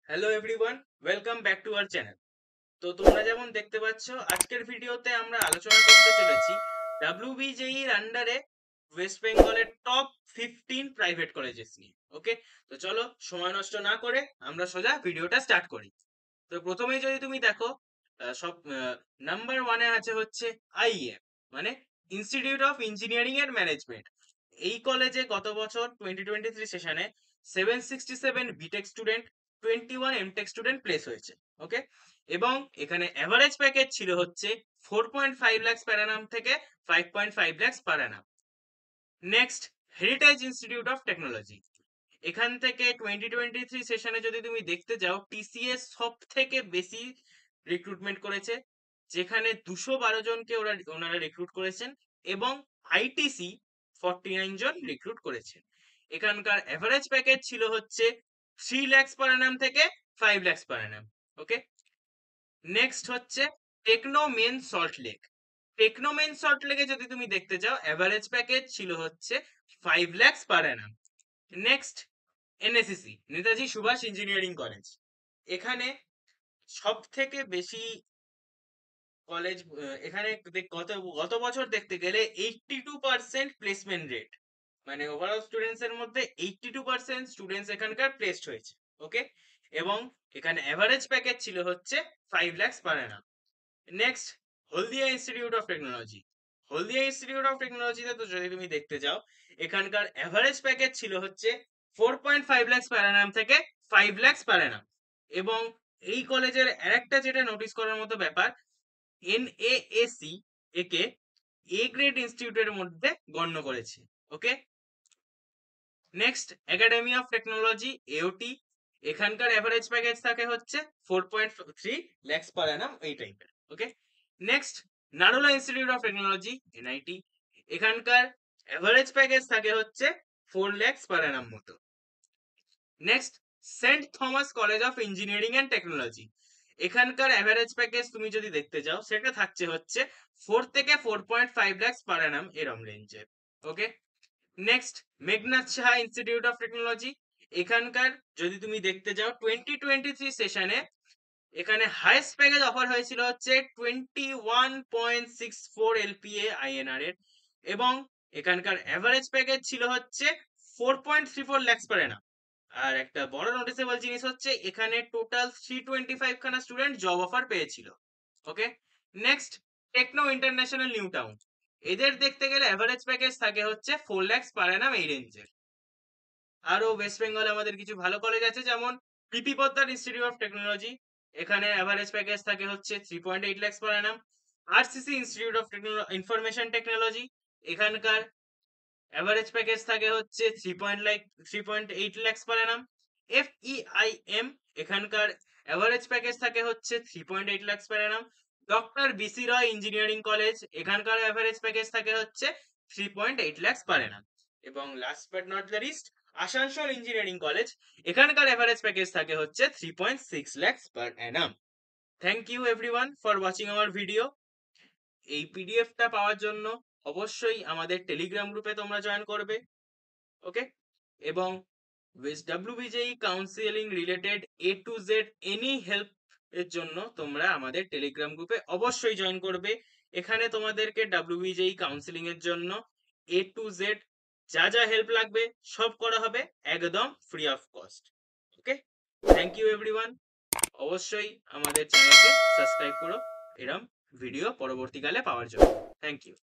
Hello everyone, welcome back to our channel. তো তোমরা যেমন দেখতে পাচ্ছ, আজকের ভিডিওতে আমরা আলোচনা করতে চলেছি ডাব্লিউবিজেই এর আন্ডারে ওয়েস্ট বেঙ্গলের টপ 15 প্রাইভেট কলেজেস নিয়ে। ওকে, তো চলো সময় নষ্ট না করে আমরা সোজা ভিডিওটা স্টার্ট করি। তো প্রথমেই যদি তুমি দেখো, সব নাম্বার ওয়ানে আছে হচ্ছে আইএম, মানে institute of engineering and management. এই কলেজে গত বছর 2023 সেশনে 767 BTech student, 21 MTech student place হয়েছে। ওকে, এবং এখানে অ্যাভারেজ প্যাকেজ ছিল হচ্ছে 4.5 লাখ পার অ্যানাম থেকে 5.5 lakh per annum. Next, Heritage Institute of Technology. এখান থেকে 2023 সেশনে যদি তুমি দেখতে যাও, টিসিএস সব থেকে বেশি রিক্রুটমেন্ট করেছে, যেখানে 212 জনকে ওনারা রিক্রুট করেছেন, এবং আইটিসি 49 জন রিক্রুট করেছেন। এখানকার অ্যাভারেজ প্যাকেজ ছিল হচ্ছে 3 লাখ পার অ্যানাম থেকে 5 lakh per annum. Okay, next হচ্ছে Techno Main Salt Lake. Techno Main Salt লেকে যদি তুমি দেখতে যাও, অ্যাভারেজ প্যাকেজ ছিল হচ্ছে 5 lakh per annum. Next, NSEC, Netaji Subhash Engineering College. এখানে সব থেকে বেশি কলেজ, এখানে গত গত বছর দেখতে গেলে 82% প্লেসমেন্ট রেট, মানে ওভারঅল স্টুডেন্টস এর মধ্যে 82% স্টুডেন্টস এখানকার প্লেসড হয়েছে। ওকে, এবং এখানে অ্যাভারেজ প্যাকেজ ছিল হচ্ছে 5 lakh per annum. Next, Haldia Institute of Technology. Haldia Institute of টেকনোলজিতে তো যদি তুমি দেখতে যাও, এখানকার অ্যাভারেজ প্যাকেজ ছিল হচ্ছে 4.5 লাখ পার অ্যানাম থেকে 5 লাখ পার অ্যানাম। এবং এই কলেজের আরেকটা যেটা নোটিস করার মতো ব্যাপার, এনএএসি একে এ গ্রেড ইনস্টিটিউটের মধ্যে গণ্য করেছে। Okay, next, Academy of Technology AOT. এখানকার অ্যাভারেজ প্যাকেজ থাকে হচ্ছে 4.3 লাখ পার অ্যানাম, এই টাইপের। Okay, next, Narula Institute of Technology NIT. এখানকার অ্যাভারেজ প্যাকেজ থাকে হচ্ছে 4 লাখ পার অ্যানাম মতো। Next, Saint Thomas College of engineering and Technology. এখানকার অ্যাভারেজ প্যাকেজ তুমি যদি দেখতে যাও, সেটা থাকছে হচ্ছে 4 থেকে 4.5 লাখ পার অ্যানাম, এরম রেঞ্জের। Okay, next, Meghnad Saha Institute of Technology. এখানকার যদি তুমি দেখতে যাও, 2023 সেশনে এখানে হাইয়েস্ট প্যাকেজ অফার হয়েছিল হচ্ছে 21.64 এলপিএ আইএনআর এর, এবং এখানকার অ্যাভারেজ প্যাকেজ ছিল হচ্ছে 4.34 লাখ পার অ্যানাম। আর একটা বড় নোটিসেবল জিনিস হচ্ছে, এখানে টোটাল 325 খানা স্টুডেন্ট জব অফার পেয়েছিল। Okay, next, Techno International New Town. এদের দেখতে গেলে অ্যাভারেজ প্যাকেজ থাকে হচ্ছে 4 লাখ পার অ্যানাম, এই রেঞ্জের। আরো ওয়েস্ট বেঙ্গলে আমাদের কিছু ভালো কলেজ আছে, যেমন পিপি পদ্মার ইনস্টিটিউট অফ টেকনোলজি। এখানে অ্যাভারেজ প্যাকেজ থাকে হচ্ছে 3.8 lakh per annum. RCC Institute of Information Technology. এখানকার অ্যাভারেজ প্যাকেজ থাকে হচ্ছে 3.8 লাখ পার অ্যানাম। এফইআইএম, এখানকার অ্যাভারেজ প্যাকেজ থাকে হচ্ছে 3.8 lakh per annum. Doctor BC Roy Engineering College, এখানকার অ্যাভারেজ প্যাকেজ থাকে হচ্ছে 3.8 লাখ পার অ্যানাম। এবং last but not the least, Asansol Engineering College. এখানকার অ্যাভারেজ প্যাকেজ থাকে হচ্ছে 3.6 lakh per annum. Thank you everyone for watching our video. এই পিডিএফটা পাওয়ার জন্য অবশ্যই আমাদের টেলিগ্রাম গ্রুপে তোমরা জয়েন করবে। ওকে, এবং WBJEE counselling related A to Z any help এর জন্য তোমরা আমাদের টেলিগ্রাম গ্রুপে অবশ্যই জয়েন করবে। এখানে তোমাদেরকে ডাব্লিউবিজেই কাউন্সিলিং এর জন্য A to Z যা যা হেল্প লাগবে সব করা হবে একদম free of cost. Okay, thank you everyone. অবশ্যই আমাদের চ্যানেলকে সাবস্ক্রাইব করো এরম ভিডিও পরবর্তীকালে পাওয়ার জন্য। Thank you.